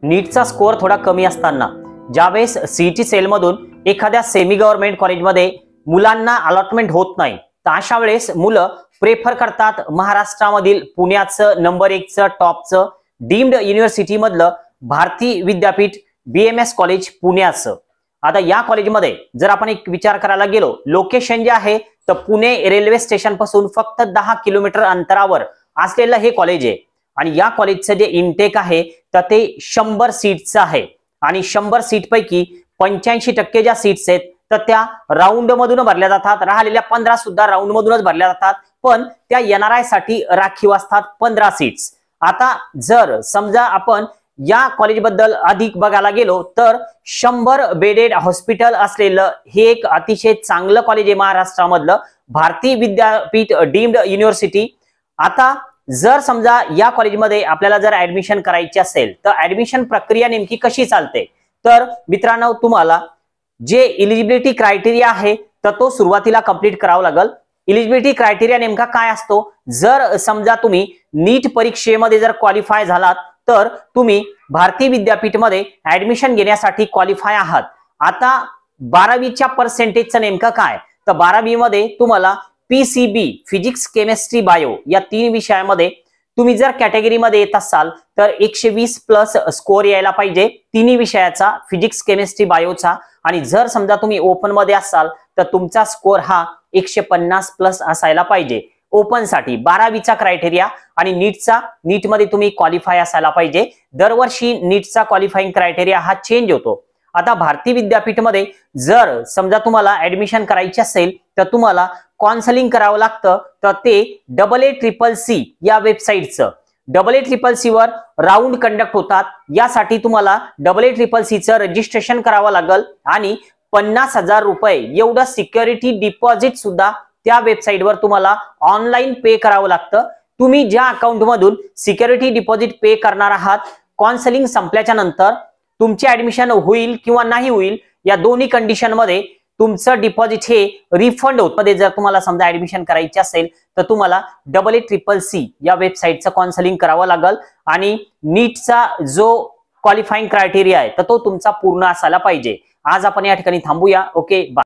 नीटचा score थोडा कमी असताना ज्यावेळेस सीईटी सेलमधून एखाद्या सेमी गव्हर्नमेंट कॉलेजमध्ये मुलांना अलॉटमेंट होत नाही, तर अशा वेळेस मुलं प्रेफर करतात महाराष्ट्रामधील पुण्याचं नंबर 1चं टॉपचं डीम्ड युनिव्हर्सिटी मधलं भारती विद्यापीठ BMS कॉलेज पुण्याचं। आता या कॉलेजमध्ये जर आपण एक विचार करायला गेलो, लोकेशन जे आहे तर पुणे रेल्वे स्टेशन पासून फक्त 10 किलोमीटर अंतरावर असलेलं हे कॉलेज आहे आणि या कॉलेजचं जे इनटेक आहे तर ते 100 सीट्सचं आहे आणि 100 सीट पैकी 85% ज्या सीट्स आहेत तर त्या राऊंड मधून भरल्या जातात, राहिलेल्या 15 सुद्धा राऊंड मधूनच भरल्या जातात, पण त्या NRI साठी राखीव असतात 15 सीट्स। आता जर समजा आपण या कॉलेज बद्दल अधिक बघायला गेलो तर 100 बेडेड हॉस्पिटल असलेलं हे एक अतिशय चांगलं कॉलेज आहे महाराष्ट्रामधलं, भारती विद्यापीठ डीम्ड युनिव्हर्सिटी। आता जर समजा या कॉलेजमध्ये आपल्याला जर ऍडमिशन करायची असेल तर ऍडमिशन प्रक्रिया नेमकी कशी चालते, तर मित्रांनो तुम्हाला जे इलिजिबिलिटी क्रायटेरिया आहे तर तो सुरुवातीला कंप्लीट करावा लागेल। इलिजिबिलिटी क्रायटेरिया नेमका काय असतो, जर समजा तुम्ही नीट परीक्षेमध्ये जर क्वालिफाय झालात तर तुम्ही भारती विद्यापीठमध्ये ऍडमिशन घेण्यासाठी क्वालिफाय आहात। आता 12वीच्या पर्सेंटेजचं नेमकं काय, तर 12वी मध्ये तुम्हाला PCB फिजिक्स केमिस्ट्री बायो या 3 विषयामध्ये तुम्ही जर कॅटेगरीमध्ये येत असाल तर 120 प्लस स्कोअर यायला पाहिजे तिन्ही विषयाचा, फिजिक्स केमिस्ट्री बायोचा। आणि जर समजा तुम्ही ओपन मध्ये असाल तर तुमचा स्कोअर हा 150 प्लस असायला पाहिजे ओपन साठी, 12वीचा क्रायटेरिया। आणि नीटमध्ये तुम्ही क्वालिफाय असायला पाहिजे। दरवर्षी नीटचा क्वालिफाईंग क्रायटेरिया हा चेंज होतो। आता भारती विद्यापीठमध्ये जर समजा तुम्हाला ऍडमिशन करायची असेल तर तुम्हाला काउन्सिलिंग करावं लागतं, तर ते AACCC या वेबसाईटचं AACCC वर राऊंड कंडक्ट होतात। यासाठी तुम्हाला AACCCचं रजिस्ट्रेशन करावं लागेल आणि 50,000 रुपये एवढं सिक्युरिटी डिपॉझिट सुद्धा त्या वेबसाईटवर तुम्हाला ऑनलाईन पे करावं लागतं। तुम्ही ज्या अकाउंट मधून सिक्युरिटी डिपॉझिट पे करणार आहात, काउन्सिलिंग संपल्याच्या नंतर तुमचे ऍडमिशन होईल किंवा नाही होईल या दोन्ही कंडिशन मध्ये तुमचं डिपॉझिट हे रिफंड होत। मध्ये जर तुम्हाला समजा ऍडमिशन करायची असेल तर तुम्हाला AACCC या वेबसाईटचं काउन्सिलिंग करावं लागेल आणि नीटचा जो क्वालिफाईंग क्रायटेरिया आहे तर तो तुमचा पूर्ण असायला पाहिजे। आज आपण या ठिकाणी थांबूया। Okay, bye.